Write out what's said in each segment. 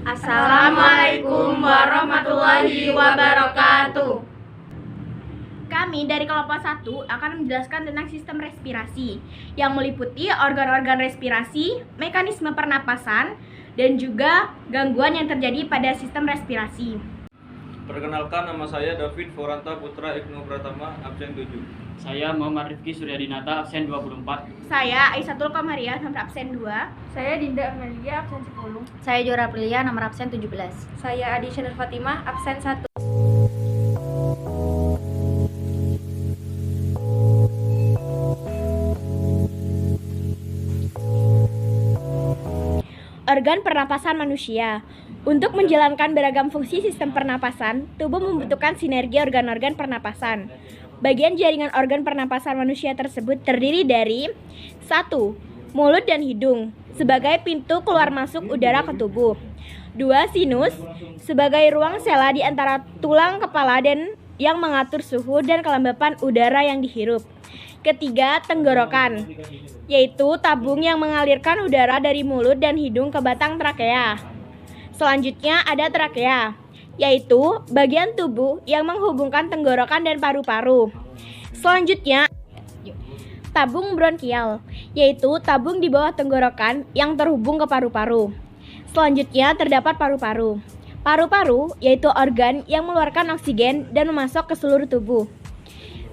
Assalamualaikum warahmatullahi wabarakatuh. Kami dari kelompok 1 akan menjelaskan tentang sistem respirasi yang meliputi organ-organ respirasi, mekanisme pernapasan, dan juga gangguan yang terjadi pada sistem respirasi. Perkenalkan, nama saya David Foranta Putra Ibnu Pratama, absen 7. Saya Muhammad Rifki Suryadinata, absen 24. Saya Aisatul Qamaria, nomor absen 2. Saya Dinda Amelia, absen 10. Saya Jora Prilia, nomor absen 17. Saya Adi Syanur Fatimah, absen 1. Organ pernapasan manusia. Untuk menjalankan beragam fungsi sistem pernapasan, tubuh membutuhkan sinergi organ-organ pernapasan. Bagian jaringan organ pernapasan manusia tersebut terdiri dari 1. Mulut dan hidung sebagai pintu keluar masuk udara ke tubuh. 2. Sinus sebagai ruang sela di antara tulang kepala dan yang mengatur suhu dan kelembapan udara yang dihirup. Ketiga, tenggorokan, yaitu tabung yang mengalirkan udara dari mulut dan hidung ke batang trakea. Selanjutnya ada trakea, yaitu bagian tubuh yang menghubungkan tenggorokan dan paru-paru. Selanjutnya, tabung bronkial, yaitu tabung di bawah tenggorokan yang terhubung ke paru-paru. Selanjutnya terdapat paru-paru. Paru-paru yaitu organ yang mengeluarkan oksigen dan memasok ke seluruh tubuh.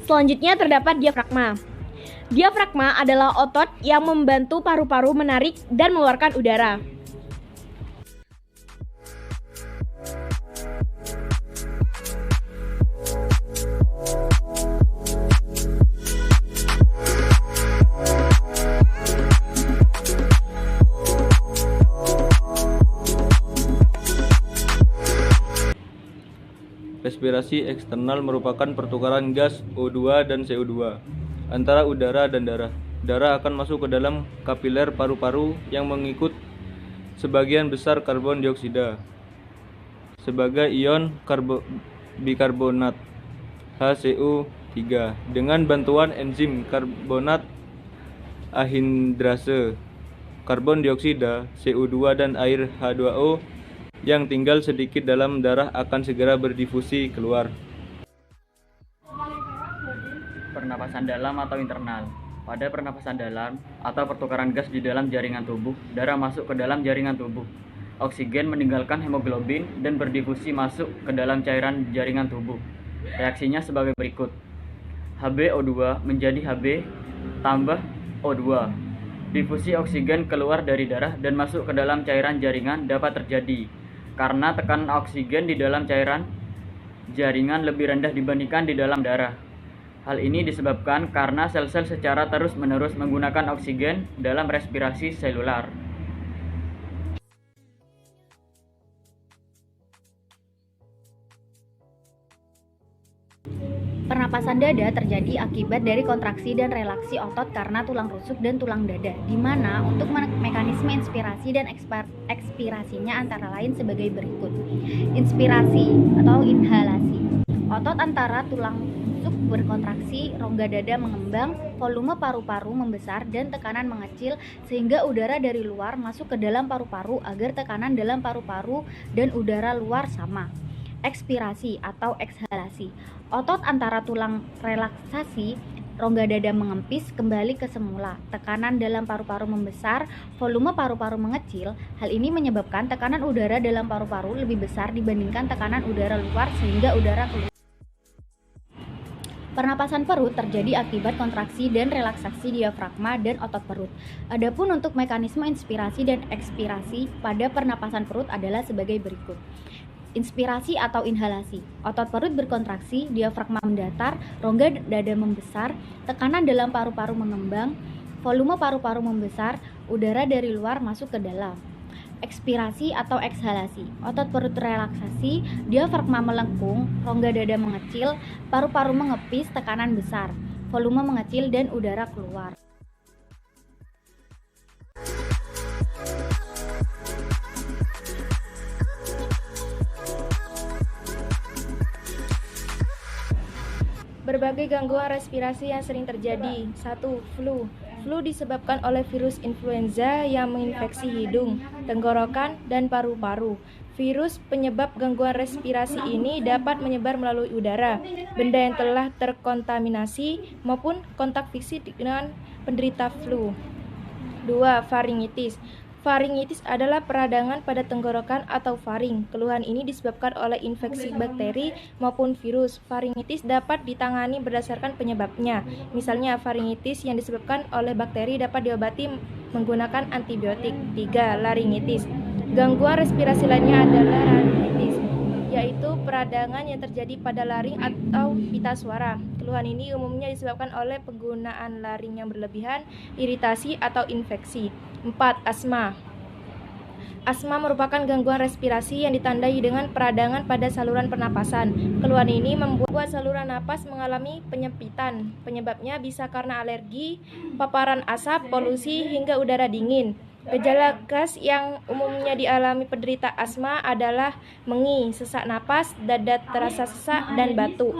Selanjutnya terdapat diafragma. Diafragma adalah otot yang membantu paru-paru menarik dan mengeluarkan udara. Respirasi eksternal merupakan pertukaran gas O2 dan CO2 antara udara dan darah. Darah akan masuk ke dalam kapiler paru-paru yang mengikut sebagian besar karbon dioksida sebagai ion bikarbonat HCO3 dengan bantuan enzim karbonat anhidrase. Karbon dioksida, CO2 dan air H2O yang tinggal sedikit dalam darah akan segera berdifusi keluar. Pernapasan dalam atau internal. Pada pernapasan dalam atau pertukaran gas di dalam jaringan tubuh, darah masuk ke dalam jaringan tubuh. Oksigen meninggalkan hemoglobin dan berdifusi masuk ke dalam cairan jaringan tubuh. Reaksinya sebagai berikut. HbO2 menjadi Hb tambah O2. Difusi oksigen keluar dari darah dan masuk ke dalam cairan jaringan dapat terjadi karena tekanan oksigen di dalam cairan jaringan lebih rendah dibandingkan di dalam darah. Hal ini disebabkan karena sel-sel secara terus-menerus menggunakan oksigen dalam respirasi selular. Pernapasan dada terjadi akibat dari kontraksi dan relaksi otot karena tulang rusuk dan tulang dada, di mana untuk mekanisme inspirasi dan ekspirasinya antara lain sebagai berikut. Inspirasi atau inhalasi. Otot antara tulang rusuk berkontraksi, rongga dada mengembang, volume paru-paru membesar dan tekanan mengecil sehingga udara dari luar masuk ke dalam paru-paru agar tekanan dalam paru-paru dan udara luar sama. Ekspirasi atau ekshalasi. Otot antara tulang relaksasi, rongga dada mengempis kembali ke semula. Tekanan dalam paru-paru membesar, volume paru-paru mengecil. Hal ini menyebabkan tekanan udara dalam paru-paru lebih besar dibandingkan tekanan udara luar sehingga udara keluar. Pernapasan perut terjadi akibat kontraksi dan relaksasi diafragma dan otot perut. Adapun untuk mekanisme inspirasi dan ekspirasi pada pernapasan perut adalah sebagai berikut. Inspirasi atau inhalasi. Otot perut berkontraksi, diafragma mendatar, rongga dada membesar, tekanan dalam paru-paru mengembang, volume paru-paru membesar, udara dari luar masuk ke dalam. Ekspirasi atau ekshalasi. Otot perut relaksasi, diafragma melengkung, rongga dada mengecil, paru-paru mengepis, tekanan besar, volume mengecil dan udara keluar. Berbagai gangguan respirasi yang sering terjadi. 1. Flu. Flu disebabkan oleh virus influenza yang menginfeksi hidung, tenggorokan, dan paru-paru. Virus penyebab gangguan respirasi ini dapat menyebar melalui udara, benda yang telah terkontaminasi, maupun kontak fisik dengan penderita flu. 2. Faringitis. Faringitis adalah peradangan pada tenggorokan atau faring. Keluhan ini disebabkan oleh infeksi bakteri maupun virus. Faringitis dapat ditangani berdasarkan penyebabnya. Misalnya, faringitis yang disebabkan oleh bakteri dapat diobati menggunakan antibiotik. 3. Laringitis. Gangguan respirasi lainnya adalah laringitis, yaitu peradangan yang terjadi pada laring atau pita suara. Keluhan ini umumnya disebabkan oleh penggunaan laring yang berlebihan, iritasi, atau infeksi. 4. Asma. Asma merupakan gangguan respirasi yang ditandai dengan peradangan pada saluran pernapasan. Keluhan ini membuat saluran napas mengalami penyempitan. Penyebabnya bisa karena alergi, paparan asap, polusi, hingga udara dingin. Gejala khas yang umumnya dialami penderita asma adalah mengi, sesak napas, dada terasa sesak, dan batuk.